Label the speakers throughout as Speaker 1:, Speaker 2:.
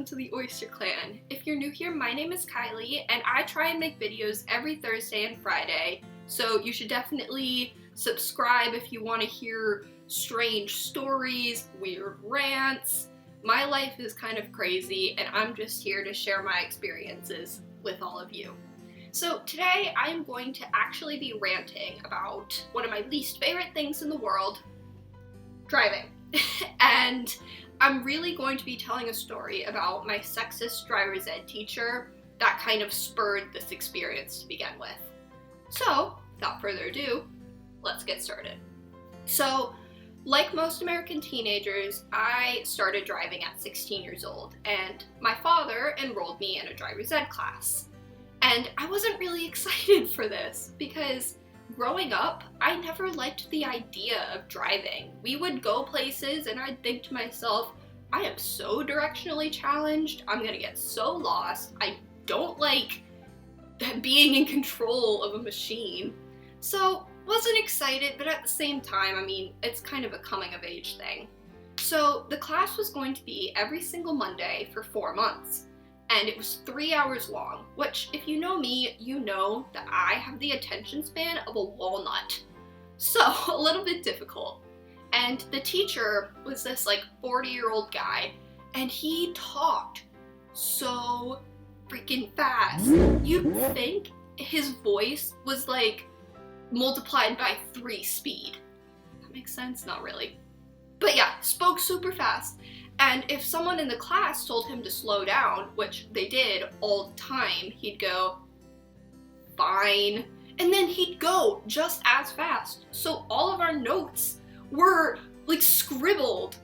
Speaker 1: to the Oyster Clan. If you're new here, my name is Kylie, and I try and make videos every Thursday and Friday, so you should definitely subscribe if you want to hear strange stories, weird rants. My life is kind of crazy, and I'm just here to share my experiences with all of you. So today I am going to actually be ranting about one of my least favorite things in the world, driving. And I'm really going to be telling a story about my sexist driver's ed teacher that kind of spurred this experience to begin with. So, without further ado, let's get started. So, like most American teenagers, I started driving at 16 years old, and my father enrolled me in a driver's ed class. And I wasn't really excited for this because growing up, I never liked the idea of driving. We would go places and I'd think to myself, I am so directionally challenged, I'm gonna get so lost, I don't like being in control of a machine. So, wasn't excited, but at the same time, it's kind of a coming of age thing. So, the class was going to be every single Monday for 4 months. And it was 3 hours long, which, if you know me, you know that I have the attention span of a walnut. So, a little bit difficult. And the teacher was this 40-year-old guy, and he talked so freaking fast. You'd think his voice was multiplied by 3 speed. That makes sense? Not really. But yeah, spoke super fast. And if someone in the class told him to slow down, which they did all the time, he'd go, fine. And then he'd go just as fast. So all of our notes were scribbled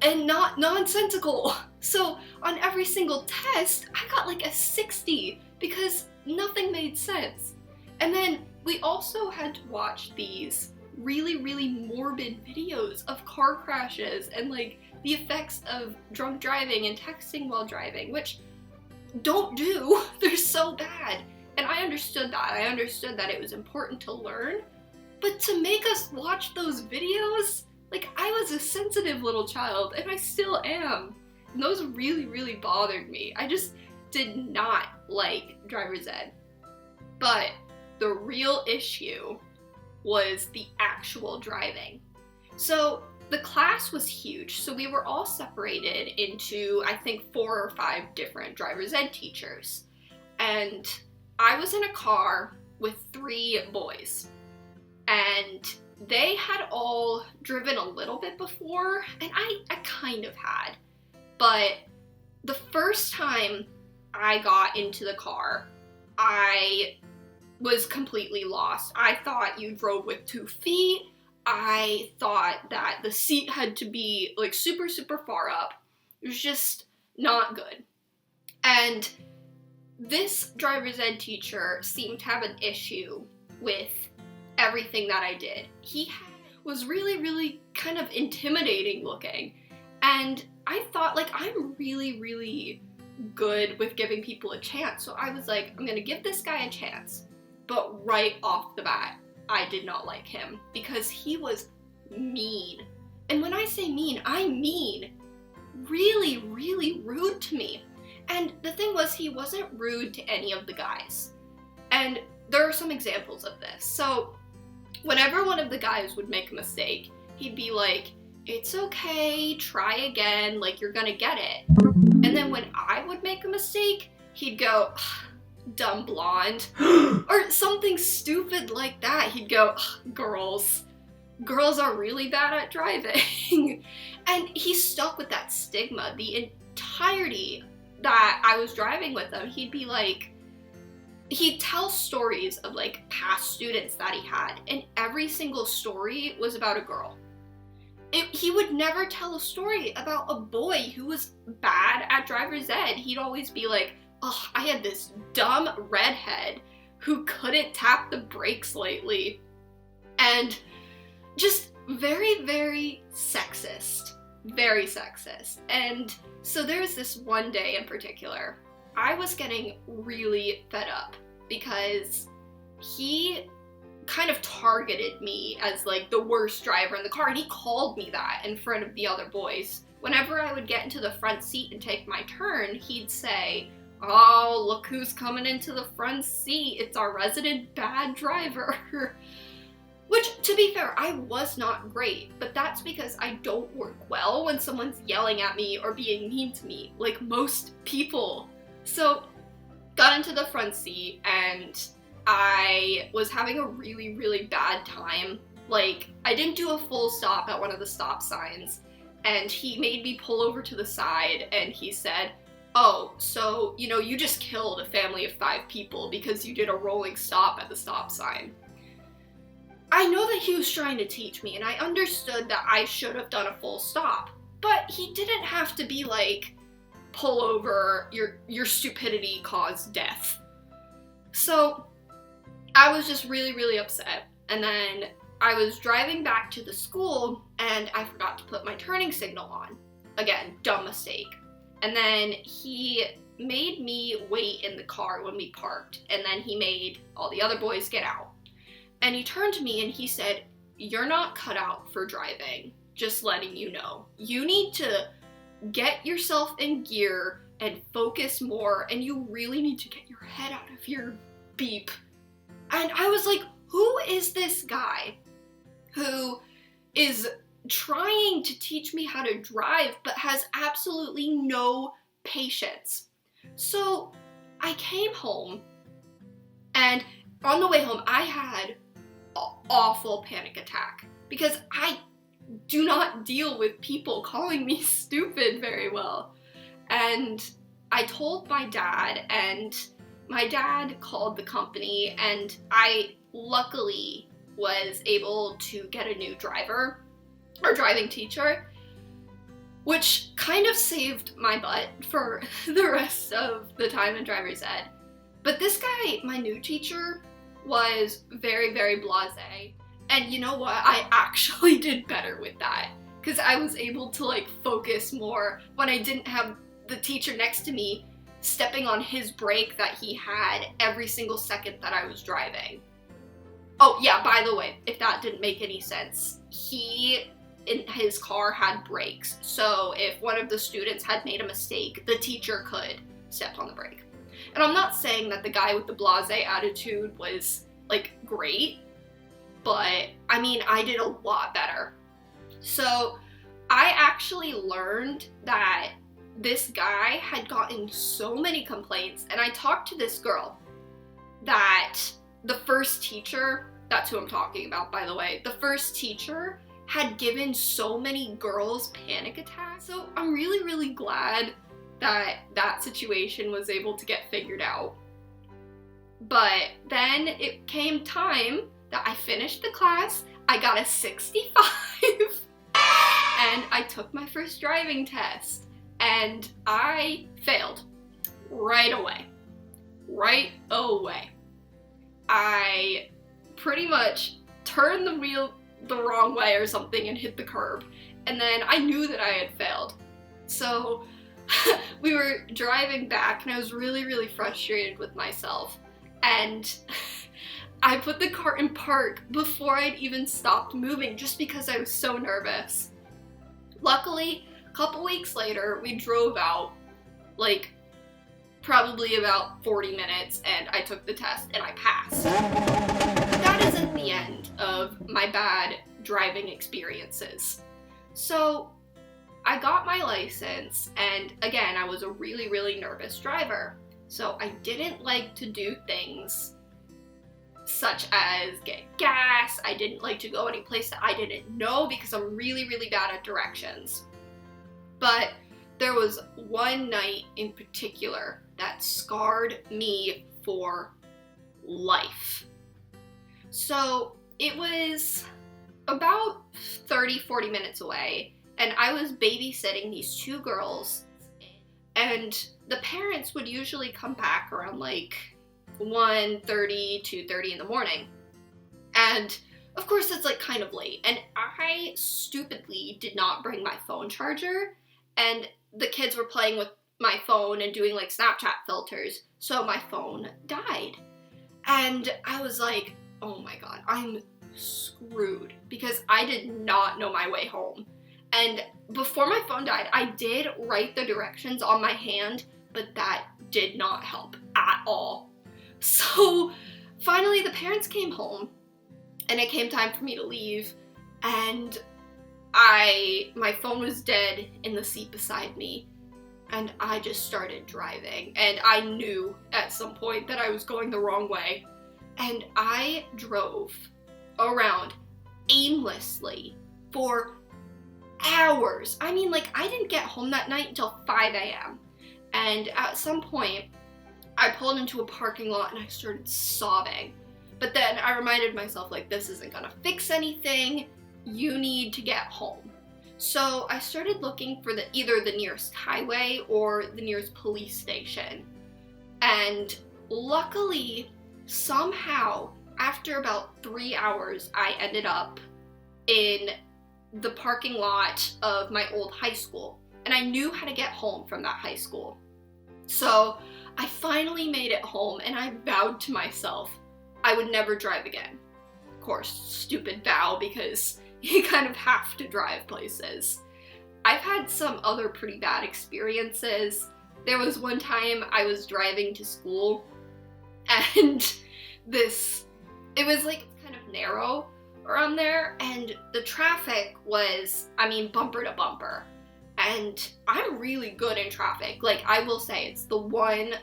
Speaker 1: and not nonsensical. So on every single test, I got a 60 because nothing made sense. And then we also had to watch these really, really morbid videos of car crashes and the effects of drunk driving and texting while driving, which don't do. They're so bad. And I understood that. I understood that it was important to learn, but to make us watch those videos, I was a sensitive little child, and I still am. And those really, really bothered me. I just did not like driver's ed. But the real issue was the actual driving. So the class was huge, so we were all separated into, I think, 4 or 5 different driver's ed teachers. And I was in a car with 3 boys. And they had all driven a little bit before, and I kind of had. But the first time I got into the car, I was completely lost. I thought you drove with 2 feet. I thought that the seat had to be super, super far up. It was just not good. And this driver's ed teacher seemed to have an issue with everything that I did. He was really, really kind of intimidating looking. And I thought I'm really, really good with giving people a chance. So I was I'm gonna give this guy a chance. But right off the bat, I did not like him because he was mean. And when I say mean, I mean really, really rude to me. And the thing was, he wasn't rude to any of the guys. And there are some examples of this. So whenever one of the guys would make a mistake, he'd be like, it's okay, try again, you're gonna get it. And then when I would make a mistake, he'd go, dumb blonde, or something stupid like that. He'd go, girls are really bad at driving. And he stuck with that stigma the entirety that I was driving with him. He'd be he'd tell stories of past students that he had, and every single story was about a girl. He would never tell a story about a boy who was bad at driver's ed. He'd always be oh, I had this dumb redhead who couldn't tap the brakes lately. And just very, very sexist. Very sexist. And so there's this one day in particular, I was getting really fed up because he kind of targeted me as the worst driver in the car, and he called me that in front of the other boys whenever I would get into the front seat and take my turn, he'd say, "Oh, look who's coming into the front seat. It's our resident bad driver." Which, to be fair, I was not great, but that's because I don't work well when someone's yelling at me or being mean to me, like most people. So, got into the front seat, and I was having a really, really bad time. Like, I didn't do a full stop at one of the stop signs, and he made me pull over to the side, and he said, "Oh, so, you just killed a family of 5 people because you did a rolling stop at the stop sign." I know that he was trying to teach me, and I understood that I should have done a full stop, but he didn't have to be like, "Pull over, your stupidity caused death." So I was just really, really upset, and then I was driving back to the school, and I forgot to put my turning signal on. Again, dumb mistake. And then he made me wait in the car when we parked, and then he made all the other boys get out. And he turned to me and he said, "You're not cut out for driving, just letting you know. You need to get yourself in gear and focus more, and you really need to get your head out of your beep." And I was like, who is this guy who is trying to teach me how to drive but has absolutely no patience? So I came home, and on the way home, I had an awful panic attack because I do not deal with people calling me stupid very well. And I told my dad, and my dad called the company, and I luckily was able to get a new driver or driving teacher, which kind of saved my butt for the rest of the time in driver's ed. But this guy, my new teacher, was very, very blasé. And you know what? I actually did better with that because I was able to focus more when I didn't have the teacher next to me stepping on his brake that he had every single second that I was driving. Oh yeah, by the way, if that didn't make any sense, he in his car had brakes. So if one of the students had made a mistake, the teacher could step on the brake. And I'm not saying that the guy with the blasé attitude was great, but I mean, I did a lot better. So I actually learned that this guy had gotten so many complaints, and I talked to this girl that the first teacher, that's who I'm talking about, by the way, the first teacher had given so many girls panic attacks. So I'm really, really glad that that situation was able to get figured out. But then it came time that I finished the class, I got a 65, and I took my first driving test, and I failed right away. Right away. I pretty much turned the wheel the wrong way or something and hit the curb, and then I knew that I had failed. So we were driving back, and I was really, really frustrated with myself, and I put the car in park before I'd even stopped moving just because I was so nervous. Luckily, a couple weeks later, we drove out, probably about 40 minutes, and I took the test and I passed. But that isn't the end of my bad driving experiences. So I got my license, and again, I was a really, really nervous driver. So I didn't like to do things such as get gas. I didn't like to go any place that I didn't know because I'm really, really bad at directions. But there was one night in particular that scarred me for life. So it was about 30-40 minutes away, and I was babysitting these 2 girls, and the parents would usually come back around 1:30, 2:30 in the morning. And of course it's kind of late, and I stupidly did not bring my phone charger, and the kids were playing with my phone and doing Snapchat filters, so my phone died. And I was like, oh my god, I'm screwed, because I did not know my way home. And before my phone died, I did write the directions on my hand, but that did not help at all. So finally the parents came home and it came time for me to leave, and my phone was dead in the seat beside me, and I just started driving, and I knew at some point that I was going the wrong way, and I drove around aimlessly for hours. I mean, like, I didn't get home that night until 5 a.m. And at some point, I pulled into a parking lot and I started sobbing. But then I reminded myself, like, this isn't gonna fix anything. You need to get home. So I started looking for either the nearest highway or the nearest police station. And luckily, somehow, after about 3 hours, I ended up in the parking lot of my old high school. And I knew how to get home from that high school. So I finally made it home, and I vowed to myself I would never drive again. Of course, stupid vow, because you kind of have to drive places. I've had some other pretty bad experiences. There was one time I was driving to school, and it was like kind of narrow around there, and the traffic was, I mean, bumper to bumper. And I'm really good in traffic. Like, I will say it's the one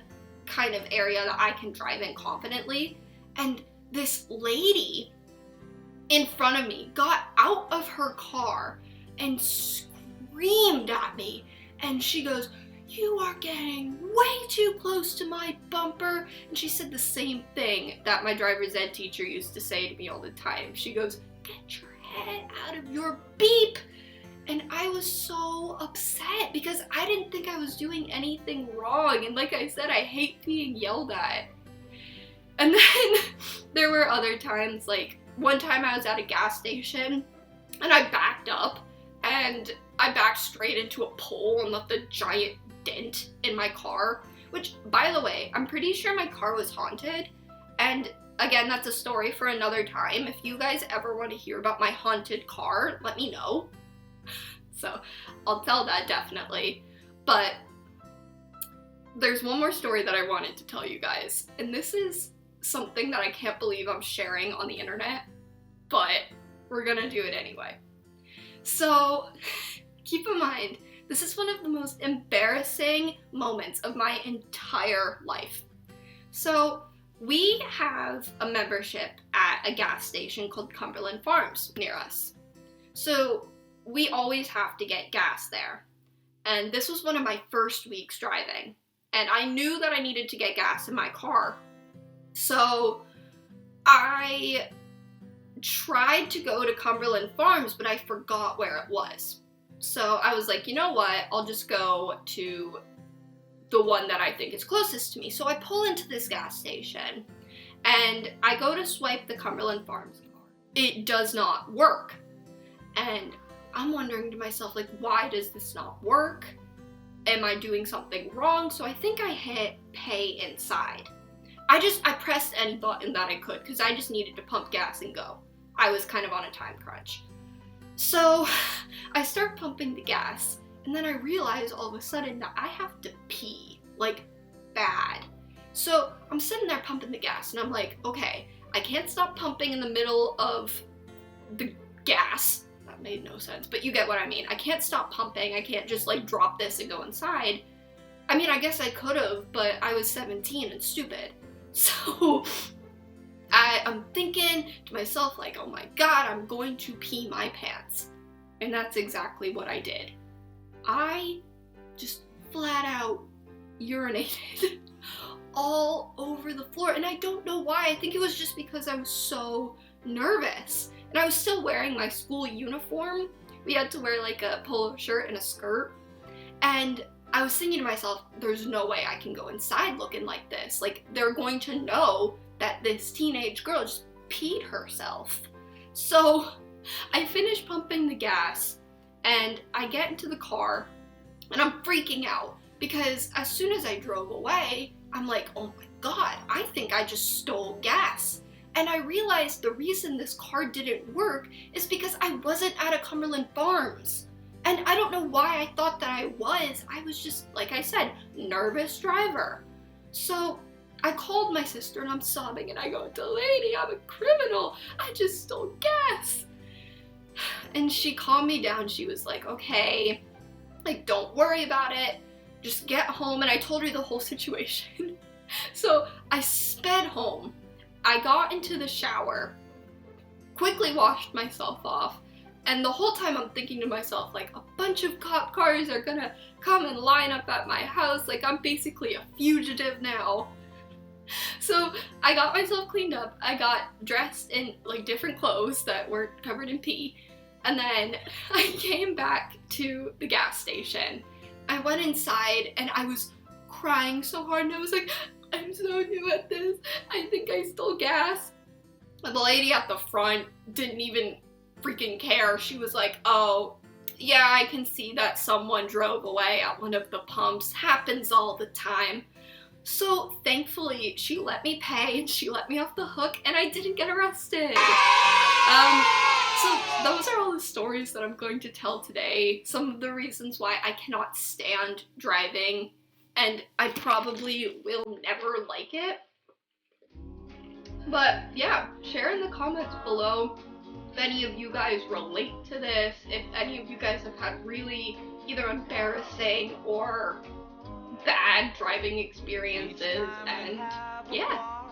Speaker 1: kind of area that I can drive in confidently. And this lady in front of me got out of her car and screamed at me. And she goes, "You are getting way too close to my bumper." And she said the same thing that my driver's ed teacher used to say to me all the time. She goes, "Get your head out of your beep." And I was so upset because I didn't think I was doing anything wrong. And like I said, I hate being yelled at. And then there were other times, like one time I was at a gas station and I backed up and I backed straight into a pole and left a giant dent in my car, which, by the way, I'm pretty sure my car was haunted. And again, that's a story for another time. If you guys ever want to hear about my haunted car, let me know. So I'll tell that definitely. But there's one more story that I wanted to tell you guys. And this is something that I can't believe I'm sharing on the internet, but we're gonna do it anyway. So keep in mind, this is one of the most embarrassing moments of my entire life. So we have a membership at a gas station called Cumberland Farms near us. So we always have to get gas there. And this was one of my first weeks driving. And I knew that I needed to get gas in my car. So I tried to go to Cumberland Farms, but I forgot where it was. So I was like, you know what? I'll just go to the one that I think is closest to me. So I pull into this gas station and I go to swipe the Cumberland Farms card. It does not work. And I'm wondering to myself, like, why does this not work? Am I doing something wrong? So I think I hit pay inside. I pressed any button that I could because I just needed to pump gas and go. I was kind of on a time crunch. So I start pumping the gas, and then I realize all of a sudden that I have to pee, like, bad. So I'm sitting there pumping the gas, and I'm like, okay, I can't stop pumping in the middle of the gas. That made no sense, but you get what I mean. I can't stop pumping. I can't just, like, drop this and go inside. I mean, I guess I could have, but I was 17 and stupid. So I'm thinking to myself, like, oh my god, I'm going to pee my pants. And that's exactly what I did. I just flat out urinated all over the floor. And I don't know why. I think it was just because I was so nervous. And I was still wearing my school uniform. We had to wear like a polo shirt and a skirt. And I was thinking to myself, there's no way I can go inside looking like this. Like, they're going to know that this teenage girl just peed herself. So I finish pumping the gas and I get into the car and I'm freaking out because as soon as I drove away, I'm like, oh my god, I think I just stole gas. And I realized the reason this car didn't work is because I wasn't at a Cumberland Farms. And I don't know why I thought that I was just, like I said, nervous driver. So I called my sister and I'm sobbing and I go, Delaney, I'm a criminal. I just stole gas. And she calmed me down. She was like, okay, like, don't worry about it. Just get home. And I told her the whole situation. So I sped home. I got into the shower, quickly washed myself off, and the whole time I'm thinking to myself, like, a bunch of cop cars are gonna come and line up at my house, like I'm basically a fugitive now. So I got myself cleaned up, I got dressed in like different clothes that weren't covered in pee, and then I came back to the gas station. I went inside and I was crying so hard and I was like, I'm so new at this, I think I stole gas. And the lady at the front didn't even freaking care. She was like, oh, yeah, I can see that someone drove away at one of the pumps. Happens all the time. So thankfully, she let me pay and she let me off the hook and I didn't get arrested. So those are all the stories that I'm going to tell today. Some of the reasons why I cannot stand driving and I probably will never like it. But yeah, share in the comments below if any of you guys relate to this, if any of you guys have had really either embarrassing or bad driving experiences, and yeah.